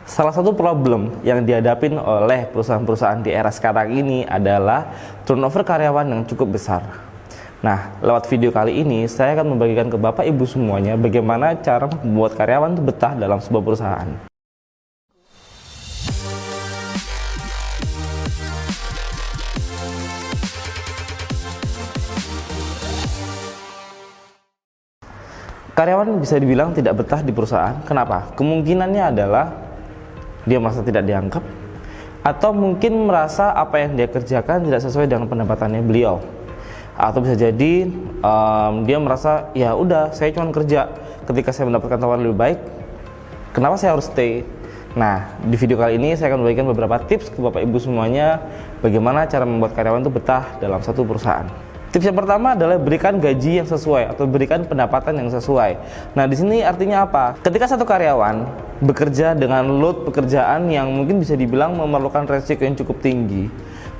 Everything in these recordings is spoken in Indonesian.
Salah satu problem yang dihadapin oleh perusahaan-perusahaan di era sekarang ini adalah turnover karyawan yang cukup besar. Nah, lewat video kali ini saya akan membagikan ke Bapak Ibu semuanya bagaimana cara membuat karyawan itu betah dalam sebuah perusahaan. Karyawan bisa dibilang tidak betah di perusahaan. Kenapa? Kemungkinannya adalah dia merasa tidak dianggap, atau mungkin merasa apa yang dia kerjakan tidak sesuai dengan pendapatannya beliau, atau bisa jadi dia merasa ya udah saya cuma kerja, ketika saya mendapatkan tawaran lebih baik, kenapa saya harus stay? Nah, di video kali ini saya akan memberikan beberapa tips ke Bapak Ibu semuanya bagaimana cara membuat karyawan itu betah dalam satu perusahaan. Tips yang pertama adalah berikan gaji yang sesuai atau berikan pendapatan yang sesuai. Nah, di sini artinya apa? Ketika satu karyawan bekerja dengan load pekerjaan yang mungkin bisa dibilang memerlukan resiko yang cukup tinggi,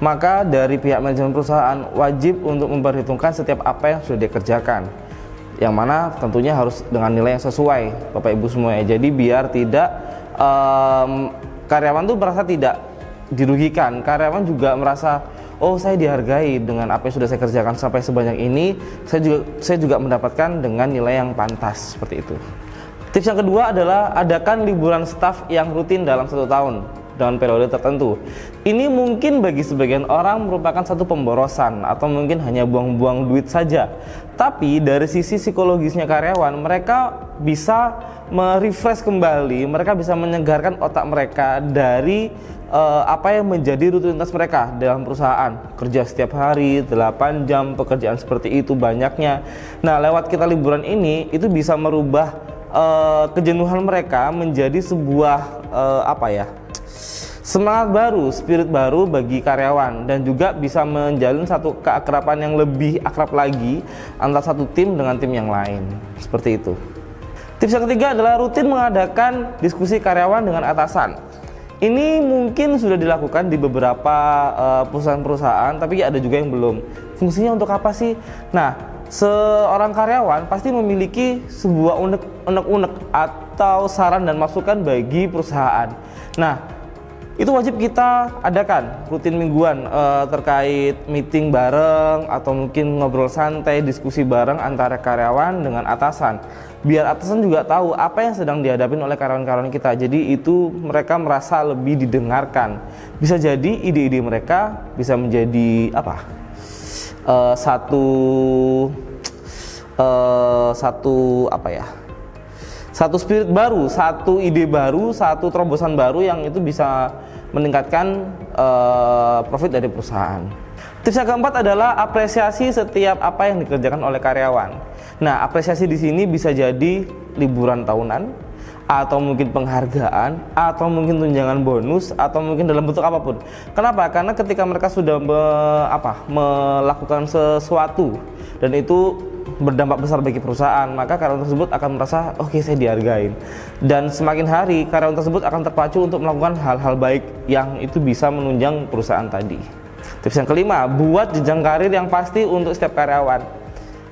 maka dari pihak manajemen perusahaan wajib untuk memperhitungkan setiap apa yang sudah dikerjakan, yang mana tentunya harus dengan nilai yang sesuai, Bapak Ibu semua ya. Jadi biar tidak karyawan tuh merasa tidak dirugikan, karyawan juga merasa oh saya dihargai dengan apa yang sudah saya kerjakan sampai sebanyak ini, saya juga mendapatkan dengan nilai yang pantas, seperti itu. Tips yang kedua adalah adakan liburan staf yang rutin dalam 1 tahun dengan periode tertentu. Ini mungkin bagi sebagian orang merupakan satu pemborosan atau mungkin hanya buang-buang duit saja. Tapi dari sisi psikologisnya karyawan, mereka bisa merefresh kembali, mereka bisa menyegarkan otak mereka dari apa yang menjadi rutinitas mereka dalam perusahaan. Kerja setiap hari 8 jam, pekerjaan seperti itu banyaknya. Nah, lewat kita liburan ini itu bisa merubah kejenuhan mereka menjadi sebuah semangat baru, spirit baru bagi karyawan, dan juga bisa menjalin satu keakraban yang lebih akrab lagi antara satu tim dengan tim yang lain, seperti itu. Tips yang ketiga adalah rutin mengadakan diskusi karyawan dengan atasan. Ini mungkin sudah dilakukan di beberapa perusahaan-perusahaan, tapi ada juga yang belum. Fungsinya untuk apa sih? Nah, seorang karyawan pasti memiliki sebuah unek-unek atau saran dan masukan bagi perusahaan. Nah, itu wajib kita adakan rutin mingguan terkait meeting bareng atau mungkin ngobrol santai, diskusi bareng antara karyawan dengan atasan. Biar atasan juga tahu apa yang sedang dihadapi oleh karyawan-karyawan kita. Jadi itu mereka merasa lebih didengarkan. Bisa jadi ide-ide mereka bisa menjadi satu spirit baru, satu ide baru, satu terobosan baru yang itu bisa meningkatkan profit dari perusahaan. Tips yang keempat adalah apresiasi setiap apa yang dikerjakan oleh karyawan. Nah, apresiasi di sini bisa jadi liburan tahunan, atau mungkin penghargaan, atau mungkin tunjangan bonus, atau mungkin dalam bentuk apapun. Kenapa? Karena ketika mereka sudah melakukan sesuatu dan itu berdampak besar bagi perusahaan, maka karyawan tersebut akan merasa oke, saya dihargain. Dan semakin hari karyawan tersebut akan terpacu untuk melakukan hal-hal baik yang itu bisa menunjang perusahaan tadi. Tips yang kelima, buat jenjang karir yang pasti untuk setiap karyawan.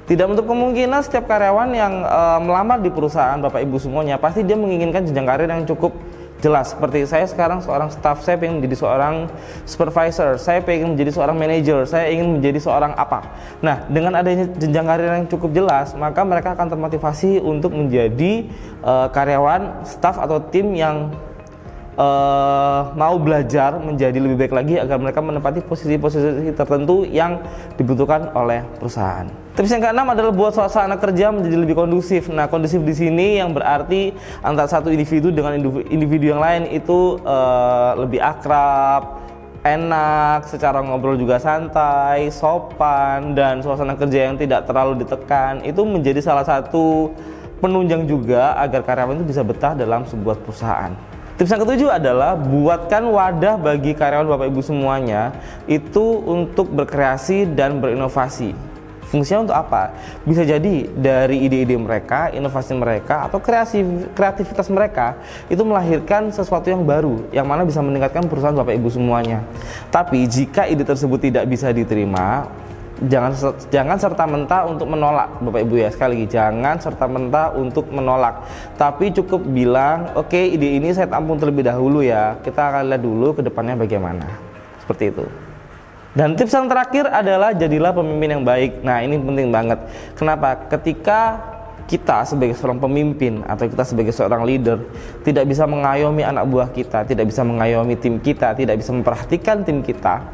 Tidak menutup kemungkinan setiap karyawan yang melamar di perusahaan Bapak Ibu semuanya pasti dia menginginkan jenjang karir yang cukup jelas. Seperti saya sekarang seorang staff, saya ingin menjadi seorang supervisor, saya ingin menjadi seorang manager, saya ingin menjadi seorang apa. Nah, dengan adanya jenjang karir yang cukup jelas, maka mereka akan termotivasi untuk menjadi karyawan, staff atau tim yang mau belajar menjadi lebih baik lagi agar mereka menempati posisi-posisi tertentu yang dibutuhkan oleh perusahaan. Tips yang keenam adalah buat suasana kerja menjadi lebih kondusif. Nah, kondusif di sini yang berarti antara satu individu dengan individu yang lain itu lebih akrab, enak, secara ngobrol juga santai, sopan, dan suasana kerja yang tidak terlalu ditekan. Itu menjadi salah satu penunjang juga agar karyawan itu bisa betah dalam sebuah perusahaan. Tips yang ketujuh adalah buatkan wadah bagi karyawan Bapak Ibu semuanya itu untuk berkreasi dan berinovasi. Fungsinya untuk apa? Bisa jadi dari ide-ide mereka, inovasi mereka, atau kreativitas mereka itu melahirkan sesuatu yang baru, yang mana bisa meningkatkan perusahaan Bapak Ibu semuanya. Tapi jika ide tersebut tidak bisa diterima, Jangan serta-merta untuk menolak, Bapak Ibu ya. Sekali lagi, jangan serta-merta untuk menolak. Tapi cukup bilang, oke, ide ini saya tampung terlebih dahulu ya. Kita akan lihat dulu ke depannya bagaimana. Seperti itu. Dan tips yang terakhir adalah jadilah pemimpin yang baik. Nah, ini penting banget. Kenapa? Ketika kita sebagai seorang pemimpin atau kita sebagai seorang leader tidak bisa mengayomi anak buah kita, tidak bisa mengayomi tim kita, tidak bisa memperhatikan tim kita,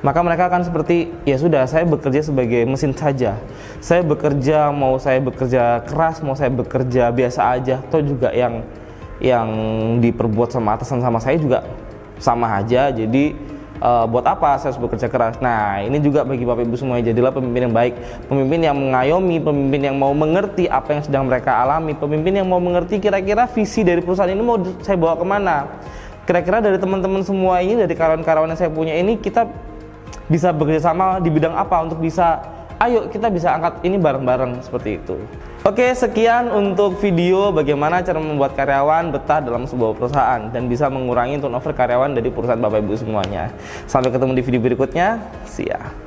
maka mereka akan seperti, ya sudah, saya bekerja sebagai mesin saja. Saya bekerja, mau saya bekerja keras, mau saya bekerja biasa aja, atau juga yang diperbuat sama atasan sama saya juga sama aja. Jadi buat apa saya harus bekerja keras? Nah, ini juga bagi Bapak Ibu semua, jadilah pemimpin yang baik, pemimpin yang mengayomi, pemimpin yang mau mengerti apa yang sedang mereka alami, pemimpin yang mau mengerti kira-kira visi dari perusahaan ini mau saya bawa kemana. Kira-kira dari teman-teman semua ini, dari karyawan-karyawan yang saya punya ini, kita bisa bekerja sama di bidang apa untuk bisa, ayo kita bisa angkat ini bareng-bareng, seperti itu. Oke, sekian untuk video bagaimana cara membuat karyawan betah dalam sebuah perusahaan dan bisa mengurangi turnover karyawan dari perusahaan Bapak Ibu semuanya. Sampai ketemu di video berikutnya. See ya.